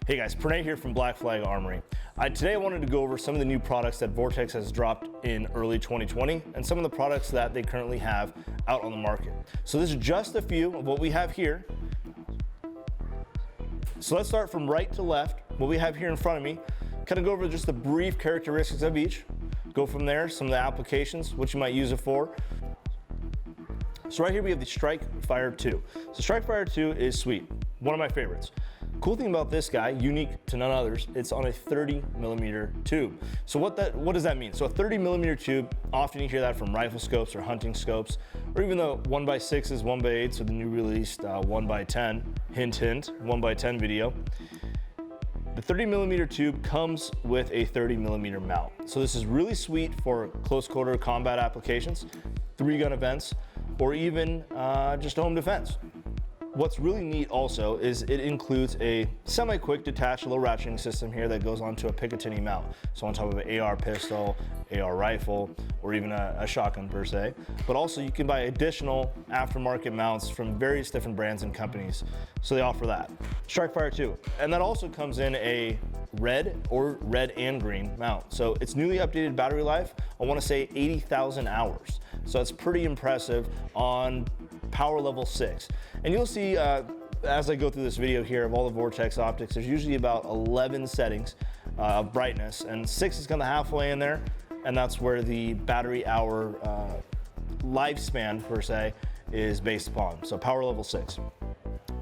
Hey guys, Pranay here from Black Flag Armory. Today I wanted to go over some of the new products that Vortex has dropped in early 2020 and some of the products that they currently have out on the market. So this is just a few of what we have here. So let's start from right to left. What we have here in front of me, kind of go over just the brief characteristics of each. Go from there, some of the applications, what you might use it for. So right here we have the Strikefire 2. So Strikefire 2 is sweet, one of my favorites. Cool thing about this guy, unique to none others, it's on a 30mm tube. So what does that mean? So a 30mm tube, often you hear that from rifle scopes or hunting scopes, or even the 1x6s, 1x8s, or the new released 1x10, hint hint, 1x10 video. The 30mm tube comes with a 30mm mount. So this is really sweet for close quarter combat applications, 3-gun events, or even just home defense. What's really neat also is it includes a semi-quick detached low ratcheting system here that goes onto a Picatinny mount. So on top of an AR pistol, AR rifle, or even a shotgun per se. But also you can buy additional aftermarket mounts from various different brands and companies. So they offer that. Strikefire 2. And that also comes in a red or red and green mount. So it's newly updated battery life, I want to say 80,000 hours. So it's pretty impressive on power level 6. And you'll see as I go through this video here of all the Vortex Optics, there's usually about 11 settings of brightness, and 6 is kind of halfway in there, and that's where the battery hour lifespan per se is based upon. So power level 6.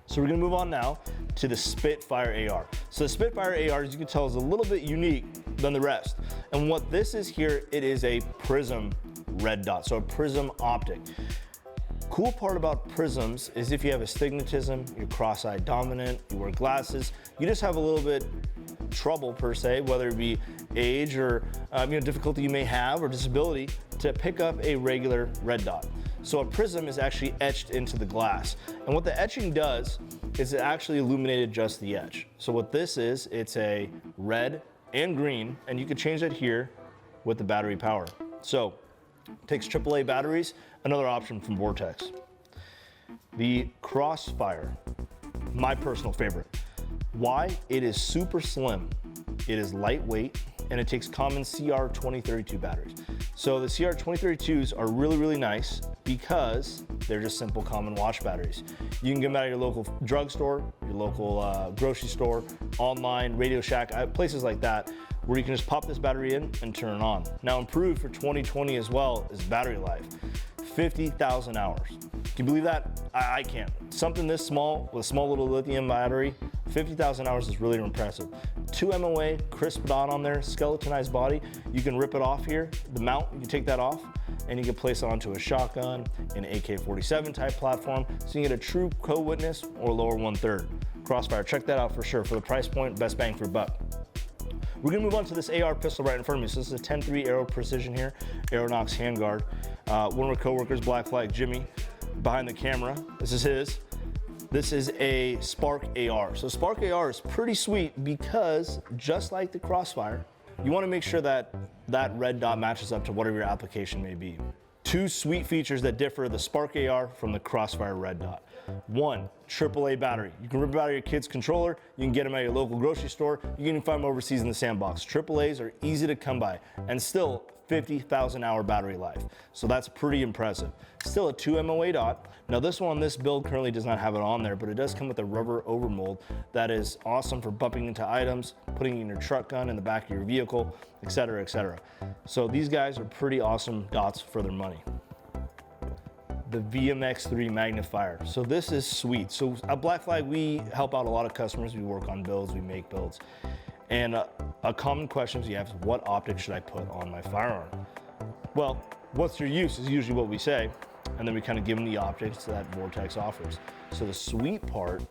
So we're gonna move on now to the Spitfire AR. So the Spitfire AR, as you can tell, is a little bit unique than the rest. And what this is here, it is a prism red dot, so a prism optic. Cool part about prisms is if you have astigmatism, you're cross-eye dominant, you wear glasses, you just have a little bit trouble per se, whether it be age or difficulty you may have or disability to pick up a regular red dot. So a prism is actually etched into the glass. And what the etching does is it actually illuminated just the edge. So what this is, it's a red and green, and you can change that here with the battery power. So it takes AAA batteries, another option from Vortex. The Crossfire, my personal favorite. Why? It is super slim, it is lightweight, and it takes common CR2032 batteries. So the CR2032s are really, really nice because they're just simple common watch batteries. You can get them out of your local drugstore, your local grocery store, online, Radio Shack, places like that, where you can just pop this battery in and turn it on. Now improved for 2020 as well is battery life. 50,000 hours. Can you believe that? I can't. Something this small with a small little lithium battery, 50,000 hours is really impressive. 2 MOA, crisp dot on there, skeletonized body. You can rip it off here. The mount, you can take that off and you can place it onto a shotgun, an AK-47 type platform, so you can get a true co-witness or lower 1/3. Crossfire, check that out for sure. For the price point, best bang for buck. We're gonna move on to this AR pistol right in front of me. So this is a 10-3 Aero Precision here, Aeronox handguard. One of our coworkers, Black Flag Jimmy, behind the camera. This is his. This is a Spark AR. So Spark AR is pretty sweet because just like the Crossfire, you wanna make sure that that red dot matches up to whatever your application may be. 2 sweet features that differ the Spark AR from the Crossfire red dot. 1, AAA battery. You can rip it out of your kid's controller, you can get them at your local grocery store, you can even find them overseas in the sandbox. AAAs are easy to come by and still 50,000 hour battery life. So that's pretty impressive. Still a 2 MOA dot. Now this one on this build currently does not have it on there, but it does come with a rubber overmold that is awesome for bumping into items, putting in your truck gun in the back of your vehicle, etc., etc. So these guys are pretty awesome dots for their money. The VMX3 Magnifier. So this is sweet. So at Black Flag, we help out a lot of customers. We work on builds, we make builds. And a common question we have is, what optic should I put on my firearm? Well, what's your use is usually what we say. And then we kind of give them the optics that Vortex offers. So the sweet part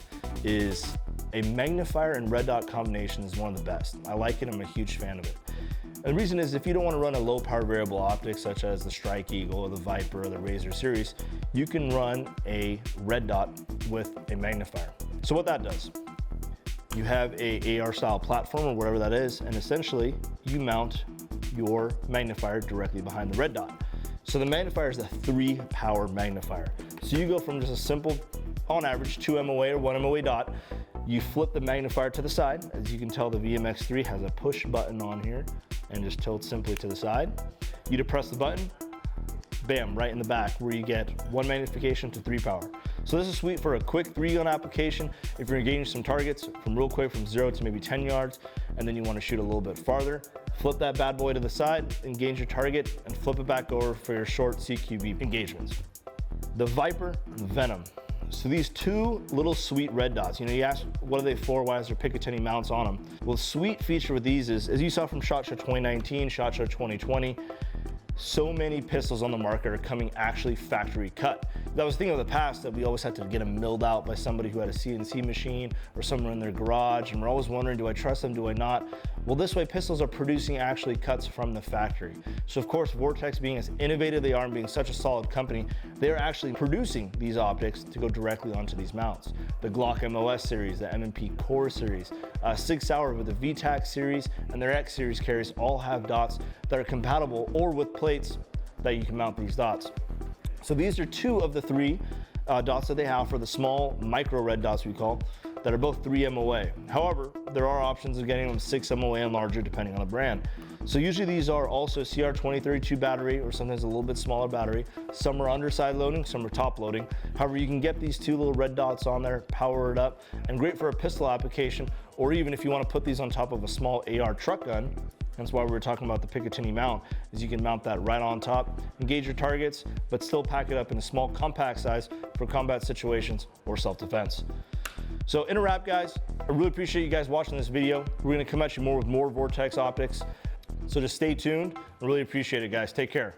is a magnifier and red dot combination is one of the best. I like it, I'm a huge fan of it. And the reason is if you don't want to run a low power variable optic such as the Strike Eagle or the Viper or the Razor series, you can run a red dot with a magnifier. So what that does, you have a AR style platform or whatever that is, and essentially you mount your magnifier directly behind the red dot. So the magnifier is a 3 power magnifier. So you go from just a simple, on average, 2 MOA or 1 MOA dot You flip the magnifier to the side. As you can tell, the VMX3 has a push button on here and just tilts simply to the side. You depress the button, bam, right in the back where you get 1 magnification to 3 power. So this is sweet for a quick 3-gun application if you're engaging some targets from real quick from 0 to maybe 10 yards, and then you want to shoot a little bit farther. Flip that bad boy to the side, engage your target, and flip it back over for your short CQB engagements. The Viper and the Venom. So these two little sweet red dots, you ask, what are they for? Why is there Picatinny mounts on them? Well, the sweet feature with these is, as you saw from SHOT Show 2019, SHOT Show 2020, so many pistols on the market are coming actually factory cut. That was the thing of the past, that we always had to get them milled out by somebody who had a CNC machine or somewhere in their garage, and we're always wondering, do I trust them, do I not? Well, this way pistols are producing actually cuts from the factory. So of course, Vortex, being as innovative they are and being such a solid company, they're actually producing these optics to go directly onto these mounts. The Glock MOS series, the M&P Core series, Sig Sauer with the VTAC series, and their X series carries all have dots that are compatible or with plates that you can mount these dots. So these are 2 of the 3 dots that they have for the small micro red dots we call, that are both 3 MOA. However, there are options of getting them 6 MOA and larger depending on the brand. So usually these are also CR2032 battery, or sometimes a little bit smaller battery. Some are underside loading, some are top loading. However, you can get these 2 little red dots on there, power it up, and great for a pistol application, or even if you want to put these on top of a small AR truck gun. That's why we were talking about the Picatinny mount, is you can mount that right on top, engage your targets, but still pack it up in a small compact size for combat situations or self-defense. So in a wrap, guys, I really appreciate you guys watching this video. We're gonna come at you more with more Vortex optics. So just stay tuned. I really appreciate it, guys. Take care.